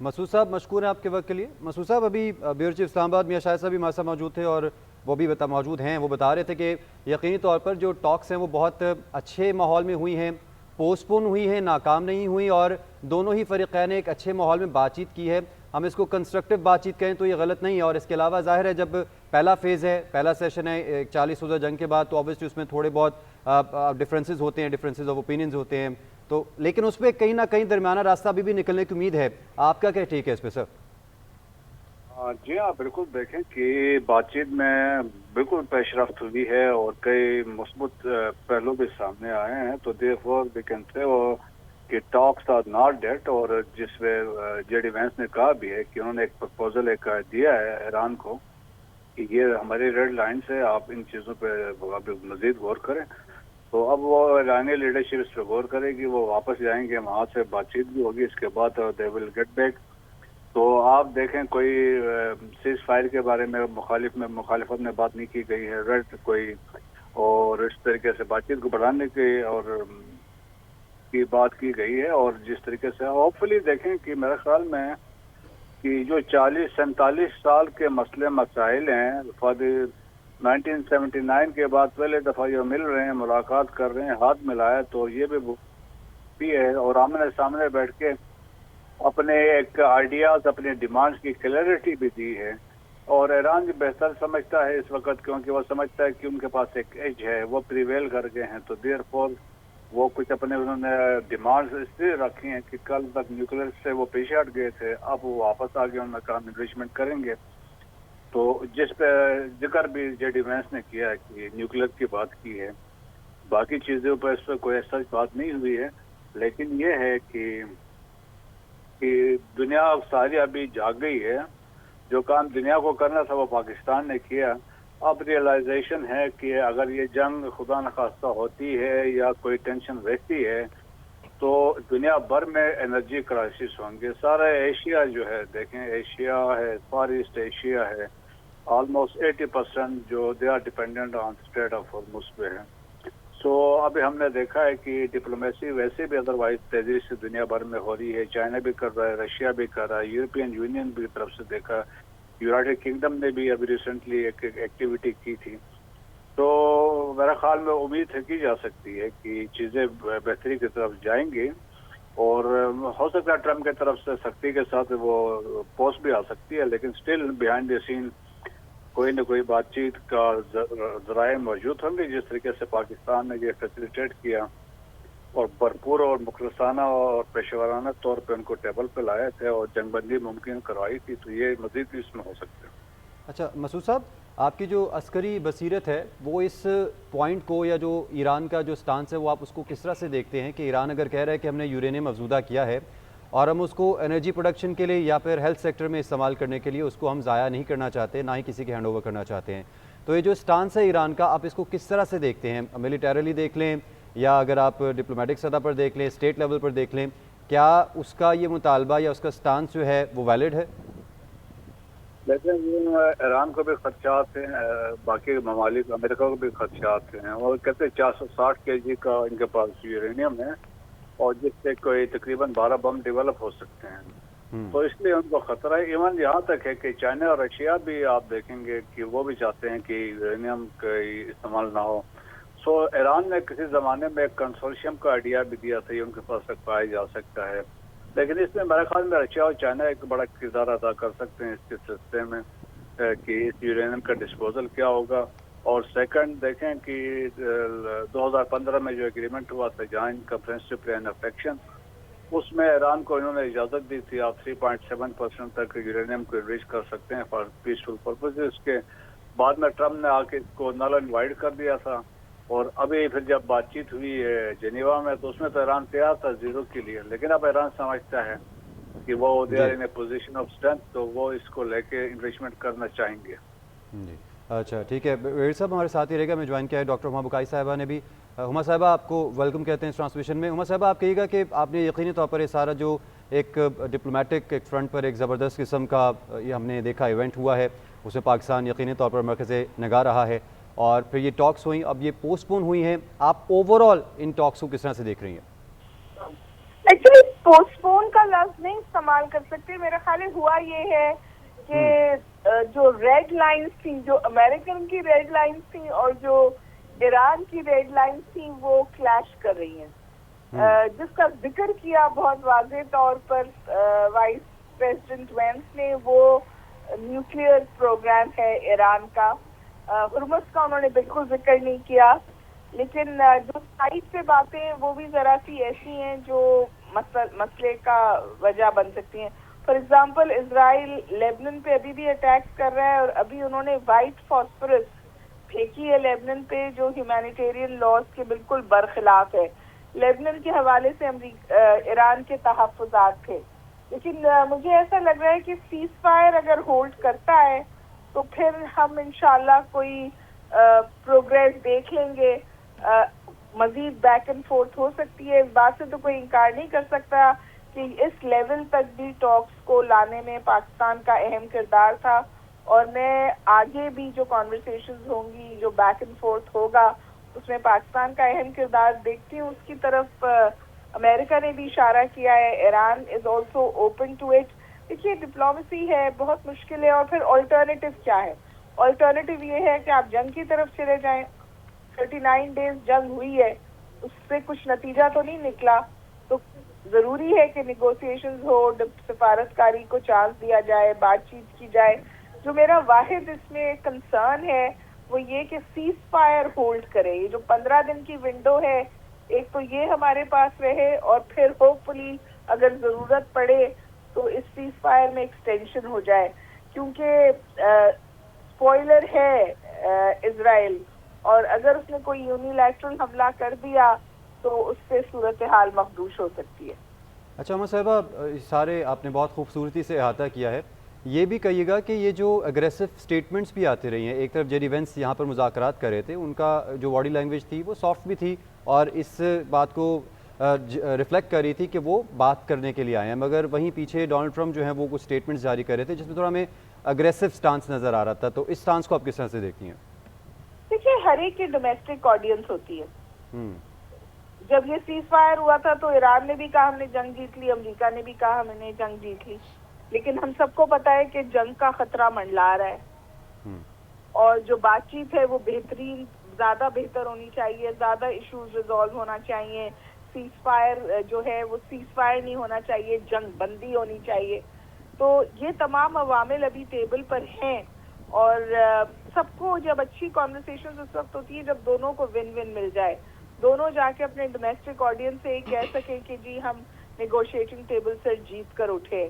مسعود صاحب مشکور ہیں آپ کے وقت کے لیے۔ مسعود صاحب ابھی بیورو چیف اسلام آباد میاں شاہد صاحب بھی ہمارے ساتھ موجود تھے اور وہ بھی موجود ہیں، وہ بتا رہے تھے کہ یقینی طور پر جو ٹاکس ہیں وہ بہت اچھے ماحول میں ہوئی ہیں، پوسٹ پون ہوئی ہیں، ناکام نہیں ہوئی، اور دونوں ہی فریقین نے ایک اچھے ماحول میں بات چیت کی ہے۔ ہم اس کو کنسٹرکٹیو بات چیت کہیں تو یہ غلط نہیں ہے، اور اس کے علاوہ ظاہر ہے جب پہلا فیز ہے، پہلا سیشن ہے 40 روزہ جنگ کے بعد، تو اوبیسلی اس میں تھوڑے بہت ڈفرینسز ہوتے ہیں، ڈفرینسز آف اوپینینز ہوتے ہیں، تو لیکن اس پہ کہیں نہ کہیں درمیانہ راستہ ابھی بھی نکلنے کی امید ہے۔ آپ کا کیا ٹھیک ہے اس پہ سر؟ جی ہاں، بالکل دیکھیں کہ بات چیت میں بالکل پیش رفت ہوئی ہے اور کئی مثبت پہلو بھی سامنے آئے ہیں، تو therefore we can say کہ ٹاکس آر ناٹ ڈیڈ، اور جس میں جے ڈی وینس نے کہا بھی ہے کہ انہوں نے ایک پرپوزل ایک دیا ہے ایران کو کہ یہ ہماری ریڈ لائنز ہے، آپ ان چیزوں پہ مزید غور کریں، تو اب وہ ایرانی لیڈرشپ اس پہ غور کرے گی، وہ واپس جائیں گے، وہاں سے بات چیت بھی ہوگی، اس کے بعد دے ول گیٹ بیک۔ تو آپ دیکھیں کوئی سیز فائر کے بارے میں مخالفت میں بات نہیں کی گئی ہے، ریڈ کوئی، اور اس طریقے سے بات چیت کو بڑھانے کی بات کی گئی ہے، اور جس طریقے سے ہوپ فلی دیکھیں کہ میرے خیال میں کہ جو 40-47 سال کے مسئلے مسائل ہیں، 1979 کے بعد پہلے دفعہ جو مل رہے ہیں، ملاقات کر رہے ہیں، ہاتھ ملایا، تو یہ بھی ہے، اور آمنے سامنے بیٹھ کے اپنے ایک آئیڈیاز، اپنے ڈیمانڈز کی کلیئرٹی بھی دی ہے، اور ایران بہتر سمجھتا ہے اس وقت، کیونکہ وہ سمجھتا ہے کہ ان کے پاس ایک ایج ہے، وہ پریویل کر گئے ہیں، تو دیر فور وہ کچھ اپنے انہوں نے ڈیمانڈز اس لیے رکھی ہیں کہ کل تک نیوکلیر سے وہ پیچھے ہٹ گئے تھے، اب وہ واپس آ گئے، انہوں نے کہا ہم انگیجمنٹ کریں گے، تو جس پہ ذکر بھی جے ڈی وینس نے کیا ہے کہ نیوکلیر کی بات کی ہے، باقی چیزوں پہ اس پہ کوئی ایسا بات نہیں ہوئی ہے، لیکن یہ ہے کہ دنیا ساری ابھی جاگ گئی ہے، جو کام دنیا کو کرنا تھا وہ پاکستان نے کیا، اب ریئلائزیشن ہے کہ اگر یہ جنگ خدا نخواستہ ہوتی ہے یا کوئی ٹینشن رہتی ہے تو دنیا بھر میں انرجی کرائسس ہوں گے، سارا ایشیا جو ہے، دیکھیں ایشیا ہے، فار ایسٹ ایشیا ہے، آلموسٹ 80% جو they are dependent on strait of Hormuz پہ ہے، سو ابھی ہم نے دیکھا ہے کہ ڈپلومیسی ویسے بھی ادروائز تیزی سے دنیا بھر میں ہو رہی ہے، چائنا بھی کر رہا ہے، رشیا بھی کر رہا ہے، یورپین یونین بھی طرف سے دیکھا، یونائٹڈ کنگڈم نے بھی ابھی ریسنٹلی ایک ایکٹیویٹی کی تھی، تو میرا خیال میں امید کی جا سکتی ہے کہ چیزیں بہتری کی طرف جائیں گی، اور ہو سکتا ہے ٹرمپ کی طرف سے سختی کے ساتھ وہ پوسٹ بھی آ سکتی ہے، لیکن سٹل بیہائنڈ دی سین کوئی نہ کوئی بات چیت کا ذرائع موجود ہوں گے، جس طریقے سے پاکستان نے یہ فیسیلیٹیٹ کیا اور بھرپور اور مخلصانہ اور پیشہ ورانہ طور پہ ان کو ٹیبل پہ لائے تھے اور جنگ بندی ممکن کروائی تھی، تو یہ مزید بھی اس میں ہو سکتے ہیں۔ اچھا مسعود صاحب، آپ کی جو عسکری بصیرت ہے وہ اس پوائنٹ کو، یا جو ایران کا جو سٹانس ہے، وہ آپ اس کو کس طرح سے دیکھتے ہیں کہ ایران اگر کہہ رہا ہے کہ ہم نے یورینیم افزودہ کیا ہے اور ہم اس کو انرجی پروڈکشن کے لیے یا پھر ہیلتھ سیکٹر میں استعمال کرنے کے لیے اس کو ہم ضائع نہیں کرنا چاہتے، نہ ہی کسی کے ہینڈ اوور کرنا چاہتے ہیں، تو یہ جو سٹانس ہے ایران کا، آپ اس کو کس طرح سے دیکھتے ہیں؟ ملیٹریلی دیکھ لیں یا اگر آپ ڈپلومیٹک سطح پر دیکھ لیں، اسٹیٹ لیول پر دیکھ لیں، کیا اس کا یہ مطالبہ یا اس کا سٹانس جو ہے وہ ویلڈ ہے؟ لیکن ایران کو بھی خدشات ہیں، باقی ممالک امریکہ کو بھی خدشات ہیں، اور کہتے ہیں 460 کے جی کا ان کے پاس یورینیم ہے، اور جس سے کوئی تقریباً 12 بم ڈیولپ ہو سکتے ہیں، تو اس لیے ان کو خطرہ ہے، ایون یہاں تک ہے کہ چائنا اور رشیا بھی آپ دیکھیں گے کہ وہ بھی چاہتے ہیں کہ یورینیم کا استعمال نہ ہو، سو ایران نے کسی زمانے میں ایک کنسورشیم کا آئیڈیا بھی دیا تھا، یہ ان کے پاس تک پایا جا سکتا ہے، لیکن اس میں میرے خیال میں رشیا اور چائنا ایک بڑا کردار ادا کر سکتے ہیں اس کے سلسلے میں کہ اس یورینیم کا ڈسپوزل کیا ہوگا، اور سیکنڈ دیکھیں کہ 2015 میں جو ایگریمنٹ ہوا تھا joint comprehensive plan of action, اس میں ایران کو انہوں نے اجازت دی تھی آپ 3.7% تک یورینیم کو ریچ کر سکتے ہیں فار پیسفل پرپز، اس کے بعد میں ٹرمپ نے آ کے اس کو نل اینڈ وائڈ کر دیا تھا، اور ابھی پھر جب بات چیت ہوئی جنیوا میں تو اس میں تو ایران تیار تھا زیرو کے لیے، لیکن اب ایران سمجھتا ہے کہ وہ they are in a position of strength, تو وہ اس کو لے کے انگیجمنٹ کرنا چاہیں گے۔ جی اچھا ٹھیک ہے، ویر صاحب ہمارے ساتھ ہی رہے گا، میں جوائن کیا ہے ڈاکٹر ہما بکائی صاحبہ نے بھی۔ ہما صاحبہ آپ کو ویلکم کہتے ہیں اس ٹرانسمیشن میں۔ ہما صاحبہ آپ کہیے گا کہ آپ نے یقینی طور پر یہ سارا جو ایک ڈپلومیٹک ایک فرنٹ پر ایک زبردست قسم کا یہ ہم نے دیکھا ایونٹ ہوا ہے، اس میں پاکستان یقینی طور پر مرکز نگاہ رہا ہے، اور پھر یہ ٹاکس ہوئیں، اب یہ پوسٹ پون ہوئی ہیں، آپ اوور آل ان ٹاکس کو کس طرح سے دیکھ رہی ہیں؟ ایکچولی پوسٹ پون کا لفظ نہیں استعمال کر سکتے. میرا خیال ہے ہوا یہ ہے کہ جو ریڈ لائنز تھی, جو امریکن کی ریڈ لائنز تھی اور جو ایران کی ریڈ لائنز تھی, وہ کلیش کر رہی ہیں. جس کا ذکر کیا بہت واضح طور پر وائس پریزیڈنٹ وینس نے, وہ نیوکلیئر پروگرام ہے ایران کا. ہرمز کا انہوں نے بالکل ذکر نہیں کیا, لیکن جو سائڈ پہ باتیں ہیں وہ بھی ذرا سی ایسی ہیں جو مسئلے کا وجہ بن سکتی ہیں. فار ایگزامپل اسرائیل لیبنن پہ ابھی بھی اٹیکس کر رہا ہے, اور ابھی انہوں نے وائٹ فاسفورس پھینکی ہے لیبنن پہ, جو ہیومینیٹیرین لاز کے بالکل برخلاف ہے. لیبنن کے حوالے سے ایران کے تحفظات تھے, لیکن مجھے ایسا لگ رہا ہے کہ سیز فائر اگر ہولڈ کرتا ہے تو پھر ہم انشاءاللہ کوئی پروگریس دیکھ لیں گے. مزید بیک اینڈ فورتھ ہو سکتی ہے, اس بات سے تو کوئی انکار نہیں کر سکتا کہ اس لیول تک بھی ٹاکس کو لانے میں پاکستان کا اہم کردار تھا, اور میں آگے بھی جو کانورسیشنز ہوں گی, جو بیک اینڈ فورتھ ہوگا, اس میں پاکستان کا اہم کردار دیکھتی ہوں. اس کی طرف امریکہ نے بھی اشارہ کیا ہے, Iran is also open to it. دیکھیے ڈپلومیسی ہے, بہت مشکل ہے, اور پھر آلٹرنیٹو کیا ہے؟ آلٹرنیٹو یہ ہے کہ آپ جنگ کی طرف چلے جائیں. 39 ڈیز جنگ ہوئی ہے, اس سے کچھ نتیجہ تو نہیں نکلا, تو ضروری ہے کہ نیگوسیشنز ہو, سفارتکاری کو چانس دیا جائے, بات چیت کی جائے. جو میرا واحد اس میں کنسرن ہے وہ یہ کہ سیز فائر ہولڈ کرے. یہ جو 15 دن کی ونڈو ہے, ایک تو یہ ہمارے پاس رہے, اور پھر ہوپ فلی اگر ضرورت پڑے تو اس سیز فائر میں ایکسٹینشن ہو جائے, کیونکہ سپوائلر ہے اسرائیل, اور اگر اس نے کوئی یونیلیٹرل حملہ کر دیا تو اس سے صورتحال مخدوش ہو سکتی ہے. اچھا عمر صاحبہ, سارے آپ نے بہت خوبصورتی سے احاطہ کیا ہے. یہ بھی کہیے گا کہ یہ جو اگریسو سٹیٹمنٹس بھی آتے رہی ہیں, ایک طرف جیری وینس یہاں پر مذاکرات کر رہے تھے, ان کا جو باڈی لینگویج تھی وہ سافٹ بھی تھی, اور اس بات کو ریفلیکٹ کر رہی تھی کہ وہ بات کرنے کے لیے آئے ہیں, مگر وہیں پیچھے ڈونلڈ ٹرمپ جو ہیں وہ کچھ سٹیٹمنٹس جاری کر رہے تھے جس میں تھوڑا ہمیں اگریسو سٹانس نظر آ رہا تھا. تو اس سٹانس کو آپ کس طرح سے دیکھتی ہیں؟ دیکھیے ہر ایک کی ڈومیسٹک آڈینس ہوتی ہے. جب یہ سیز فائر ہوا تھا تو ایران نے بھی کہا ہم نے جنگ جیت لی, امریکہ نے بھی کہا ہم نے جنگ جیت لی, لیکن ہم سب کو پتا ہے کہ جنگ کا خطرہ منڈلا رہا ہے, اور جو بات چیت ہے وہ بہترین, زیادہ بہتر ہونی چاہیے, زیادہ ایشوز ریزالو ہونا چاہیے. سیز فائر جو ہے وہ سیز فائر نہیں ہونا چاہیے, جنگ بندی ہونی چاہیے. تو یہ تمام عوامل ابھی ٹیبل پر ہیں, اور سب کو جب اچھی کانورسیشن اس وقت ہوتی ہے جب دونوں کو ون ون مل جائے, دونوں جا کے اپنے ڈومیسٹک آڈینس سے کہہ سکیں کہ جی ہم نیگوشیٹنگ ٹیبل سے جیت کر اٹھے.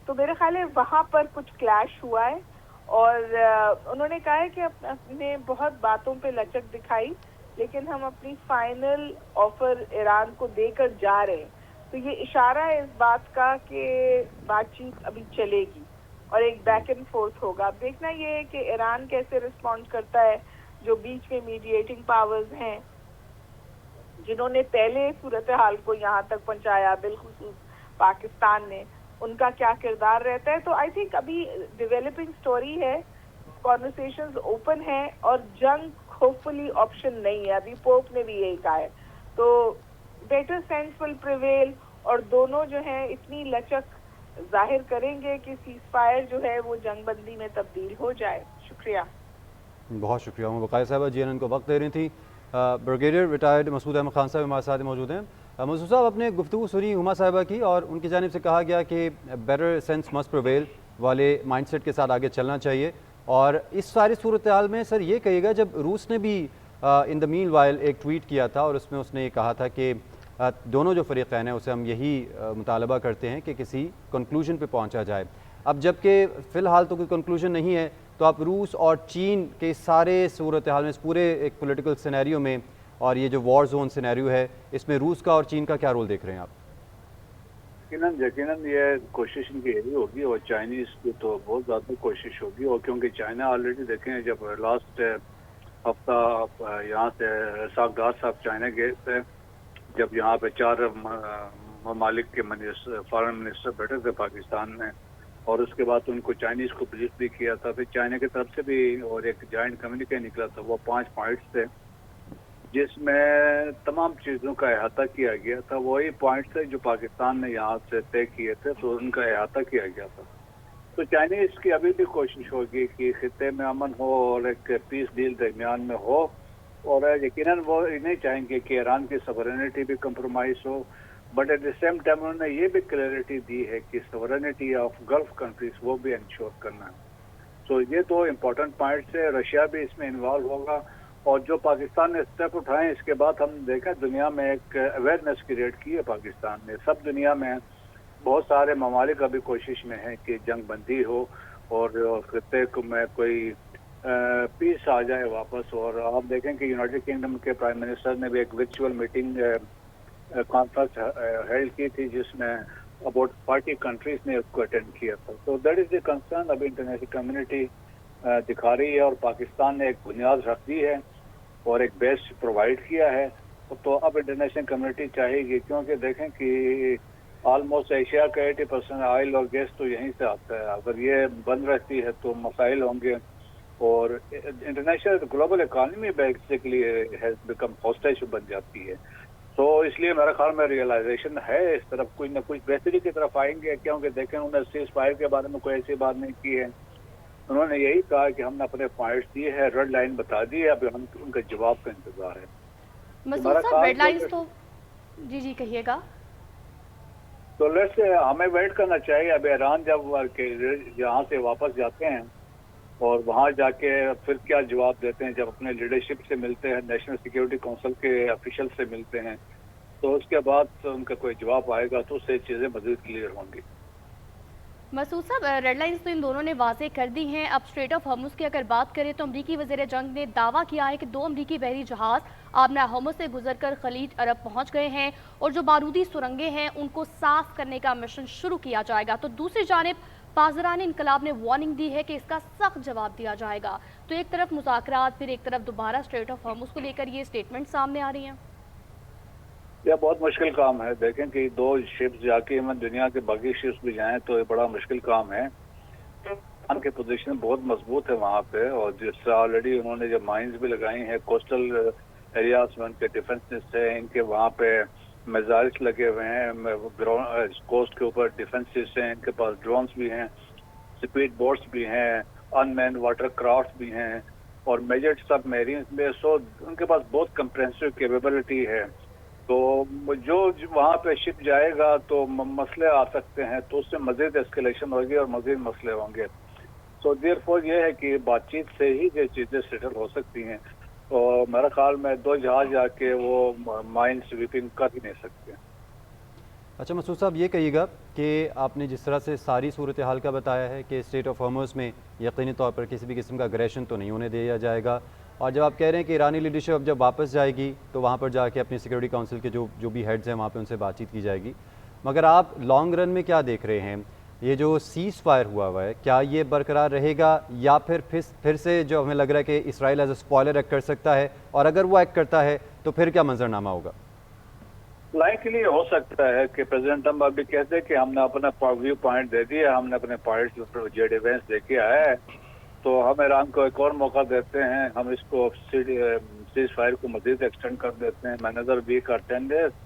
تو میرے خیال ہے وہاں پر کچھ کلیش ہوا ہے, اور انہوں نے کہا ہے کہ اپنے بہت باتوں پہ لچک دکھائی, لیکن ہم اپنی فائنل آفر ایران کو دے کر جا رہے ہیں. تو یہ اشارہ ہے اس بات کا کہ بات چیت ابھی چلے گی اور ایک بیک اینڈ فورتھ ہوگا. اب دیکھنا یہ ہے کہ ایران کیسے رسپونڈ کرتا ہے, جو بیچ میں میڈیٹنگ پاورز ہیں جنہوں نے پہلے صورتحال کو یہاں تک پہنچایا, بالخصوص پاکستان نے, ان کا کیا کردار رہتا ہے. تو آئی تھنک ابھی ڈیولپنگ سٹوری ہے, کانورسیشنز اوپن ہیں, اور جنگ ہوپ فلی آپشن نہیں ہے. ابھی پوپ نے بھی یہی کہا ہے. تو بیٹر سینس ول پریویل, اور دونوں جو ہیں اتنی لچک ظاہر کریں گے کہ سیز فائر جو ہے وہ جنگ بندی میں تبدیل ہو جائے. شکریہ. بہت شکریہ. بقایا صاحبہ جی این این کو وقت دے رہی تھیں. بریگیڈیئر ریٹائرڈ مسعود احمد خان صاحب ہمارے ساتھ موجود ہیں. مسعود صاحب, اپنے گفتگو سنی ہما صاحبہ کی, اور ان کی جانب سے کہا گیا کہ بیٹر سینس مسٹ پریویل والے مائنڈ سیٹ کے ساتھ آگے چلنا چاہیے. اور اس ساری صورتحال میں سر یہ کہیے گا, جب روس نے بھی ان دا مین وائل ایک ٹویٹ کیا تھا, اور اس میں اس نے یہ کہا تھا کہ دونوں جو فریقین ہیں اسے ہم یہی مطالبہ کرتے ہیں کہ کسی کنکلوژن پہ پہنچا جائے. اب جب کہ فی الحال تو کوئی کنکلوژن نہیں ہے, تو آپ روس اور چین کے سارے صورتحال میں, اس پورے ایک پولیٹیکل سینیریو میں, اور یہ جو وار زون سینیریو ہے, اس میں روس کا اور چین کا کیا رول دیکھ رہے ہیں آپ؟ یقیناً یہ کوشش ان کی یہی ہوگی, اور چائنیز کی تو بہت زیادہ کوشش ہوگی, اور کیونکہ چائنا آلریڈی دیکھیں جب لاسٹ ہفتہ یہاں سے ساکدار صاحب چائنا گئے تھے, جب یہاں پہ 4 ممالک کے فارن منسٹر بیٹھے تھے پاکستان میں, اور اس کے بعد ان کو چائنیز کو بریف بھی کیا تھا. پھر چائنا کی طرف سے بھی اور ایک جوائنٹ کمیونیکے نکلا تھا, وہ 5 پوائنٹس تھے. جس میں تمام چیزوں کا احاطہ کیا گیا تھا. وہی پوائنٹ تھے جو پاکستان نے یہاں سے طے کیے تھے, تو ان کا احاطہ کیا گیا تھا. تو چائنیز کی ابھی بھی کوشش ہوگی کہ خطے میں امن ہو اور ایک پیس ڈیل درمیان میں ہو, اور یقیناً وہ نہیں چاہیں گے کہ ایران کی سورینٹی بھی کمپرومائز ہو, but at the same time انہوں نے یہ بھی کلیئرٹی دی ہے کہ سورینٹی آف گلف کنٹریز وہ بھی انشور کرنا ہے. تو یہ دو امپورٹنٹ پوائنٹس ہے. رشیا بھی اس میں انوالو ہوگا, اور جو پاکستان نے اسٹیپ اٹھائے اس کے بعد ہم دیکھیں دنیا میں ایک اویئرنیس کریٹ کی ہے پاکستان نے. سب دنیا میں بہت سارے ممالک ابھی کوشش میں ہیں کہ جنگ بندی ہو اور خطے میں کوئی پیس آ جائے واپس. اور آپ دیکھیں کہ یونائٹڈ کنگڈم کے پرائم منسٹر نے بھی ایک ورچوئل میٹنگ کانفرنس ہیلڈ کی تھی, جس میں اباؤٹ 40 کنٹریز نے اس کو اٹینڈ کیا تھا. تو دیٹ از دی کنسرن. ابھی انٹرنیشنل کمیونٹی دکھا رہی ہے, اور پاکستان نے ایک بنیاد رکھ دی ہے اور ایک بیس پرووائڈ کیا ہے. تو اب انٹرنیشنل کمیونٹی چاہے گی, کیونکہ دیکھیں کہ آلموسٹ ایشیا کا 80% آئل اور گیس تو یہیں سے آتا ہے. اگر یہ بند رہتی ہے تو مسائل ہوں گے, اور international global economy basically has become hostage بن جاتی ہے. تو اس لیے میرا خیال میں ریئلائزیشن ہے اس طرف کچھ نہ کچھ بہتری کی طرف آئیں گے, کیونکہ دیکھیں انہوں نے سیز فائر کے بارے میں کوئی ایسی بات نہیں کی ہے. انہوں نے یہی کہا کہ ہم نے اپنے پوائنٹس دیے ہیں, ریڈ لائن بتا دی ہے, اب ہم ان کے جواب کا انتظار ہے. مسعود صاحب ریڈ لائنز تو جی کہیے گا. تو لیٹس ہمیں ویٹ کرنا چاہیے. اب ایران جب یہاں سے واپس جاتے ہیں اور وہاں جا کے پھر کیا جواب دیتے ہیں, جب اپنے لیڈرشپ سے ملتے ہیں, نیشنل سیکیورٹی کونسل کے آفیشل سے ملتے ہیں, تو اس کے بعد ان کا کوئی جواب آئے گا تو اس سے چیزیں مزید کلیئر ہوں گی. مسعود صاحب ریڈ لائنز تو ان دونوں نے واضح کر دی ہیں. اب اسٹریٹ آف ہارمز کی اگر بات کریں تو امریکی وزیر جنگ نے دعویٰ کیا ہے کہ 2 امریکی بحری جہاز آبنہ ہارمز سے گزر کر خلیج عرب پہنچ گئے ہیں, اور جو بارودی سرنگیں ہیں ان کو صاف کرنے کا مشن شروع کیا جائے گا. تو دوسری جانب پاسداران انقلاب نے وارننگ دی ہے کہ اس کا سخت جواب دیا جائے گا. تو ایک طرف مذاکرات, پھر ایک طرف دوبارہ اسٹریٹ آف ہارمز کو لے کر یہ سٹیٹمنٹ سامنے آ رہی ہیں. یہ بہت مشکل کام ہے. دیکھیں کہ 2 شپس جا کے دنیا کے باقی شپس بھی جائیں تو یہ بڑا مشکل کام ہے. ان کی پوزیشن بہت مضبوط ہے وہاں پہ, اور جس سے آلریڈی انہوں نے جو مائنز بھی لگائی ہیں کوسٹل ایریاز میں, ان کے ڈیفنسز ہیں, ان کے وہاں پہ میزائلس لگے ہوئے ہیں, کوسٹ کے اوپر ڈیفنسز ہیں, ان کے پاس ڈرونز بھی ہیں, اسپیڈ بوٹس بھی ہیں, ان مین واٹر کرافٹ بھی ہیں, اور میجر سب میرینز میں. سو ان کے پاس بہت کمپریہنسو کیپیبلٹی ہے. تو جو وہاں پہ شپ جائے گا تو مسئلے آ سکتے ہیں, تو اس سے مزید اسکیلیشن ہوگی اور مزید مسئلے ہوں گے. سو دیر فور یہ ہے کہ بات چیت سے ہی یہ چیزیں سیٹل ہو سکتی ہیں. اور میرا خیال میں 2 جہاز جا کے وہ مائن سویپنگ کر ہی نہیں سکتے. اچھا مسعود صاحب, یہ کہیے گا کہ آپ نے جس طرح سے ساری صورتحال کا بتایا ہے کہ اسٹریٹ آف ہارمز میں یقینی طور پر کسی بھی قسم کا اگریشن تو نہیں ہونے دیا جائے گا, اور جب آپ کہہ رہے ہیں کہ ایرانی لیڈرشپ اب جب واپس جائے گی تو وہاں پر جا کے اپنی سیکورٹی کونسل کے جو بھی ہیڈز ہیں وہاں پہ ان سے بات چیت کی جائے گی, مگر آپ لانگ رن میں کیا دیکھ رہے ہیں؟ یہ جو سیز فائر ہوا ہے کیا یہ برقرار رہے گا, یا پھر سے جو ہمیں لگ رہا ہے کہ اسرائیل ایز اے اسپوائلر ایکٹ کر سکتا ہے, اور اگر وہ ایکٹ کرتا ہے تو پھر کیا منظرنامہ ہوگا؟ لائکلی ہو سکتا ہے کہ پریزیڈنٹ ٹرمپ ابھی کہتے ہیں کہ ہم نے اپنا ویو پوائنٹ دے دیا, ہم نے اپنے پوائنٹس جیڈ ایونٹس دیکھے آئے, تو ہم ایران کو ایک اور موقع دیتے ہیں, ہم اس کو سیز فائر کو مزید ایکسٹینڈ کر دیتے ہیں another week or 10 days,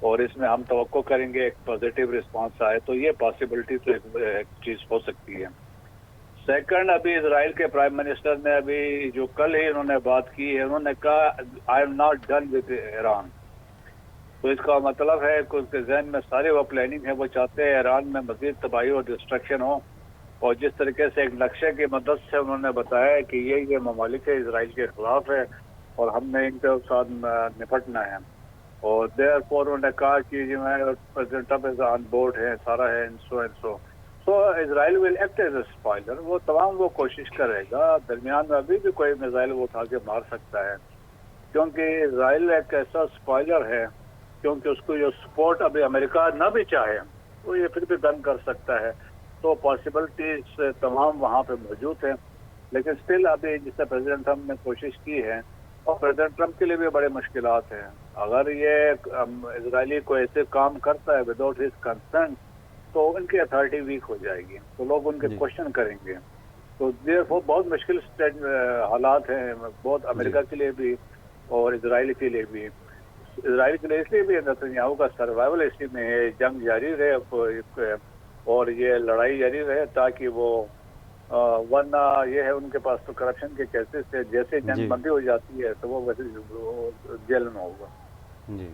اور اس میں ہم توقع کریں گے ایک پازیٹیو رسپانس آئے. تو یہ پاسبلٹی تو ایک چیز ہو سکتی ہے. سیکنڈ, ابھی اسرائیل کے پرائم منسٹر نے ابھی جو کل ہی انہوں نے بات کی ہے, انہوں نے کہا I am not done with Iran. تو اس کا مطلب ہے کہ اس کے ذہن میں سارے وہ پلاننگ ہے, وہ چاہتے ہیں ایران میں مزید تباہی اور ڈسٹرکشن ہو, اور جس طریقے سے ایک نقشے کی مدد سے انہوں نے بتایا کہ یہ ممالک ہے اسرائیل کے خلاف ہے اور ہم نے ان کے ساتھ نپٹنا ہے. اور دیر فور انہوں نے کہا کہ جو ہے پریزیڈنٹ ٹرمپ آن بورڈ ہے, سارا ہے, so Israel will act as a spoiler. وہ تمام وہ کوشش کرے گا. درمیان میں ابھی بھی کوئی میزائل وہ اٹھا کے مار سکتا ہے, کیونکہ اسرائیل ایک ایسا اسپوائلر ہے, کیونکہ اس کو جو سپورٹ ابھی امریکہ نہ بھی چاہے تو یہ پھر بھی بند کر سکتا ہے. تو پاسبلٹیز تمام وہاں پہ موجود ہیں, لیکن اسٹل ابھی جس سے پریزیڈنٹ ٹرمپ نے کوشش کی ہے, اور پریزیڈنٹ ٹرمپ کے لیے بھی بڑے مشکلات ہیں. اگر یہ اسرائیلی کو ایسے کام کرتا ہے وداؤٹ ہز کنسرن, تو ان کی اتھارٹی ویک ہو جائے گی, تو لوگ ان کے کوشچن کریں گے. تو وہ بہت مشکل حالات ہیں, بہت امریکہ کے لیے بھی اور اسرائیل کے لیے بھی. اسرائیل کے لیے اس لیے بھی نتنیاہو کا سروائیول اسی میں ہے, جنگ جاری رہے اور یہ لڑائی جاری رہے تاکہ وہ ورنہ یہ ہے ان کے پاس تو کرپشن کے کیسز تھے, جیسے جنگ بندی ہو جاتی ہے تو وہ ویسے جیل میں ہوگا. جی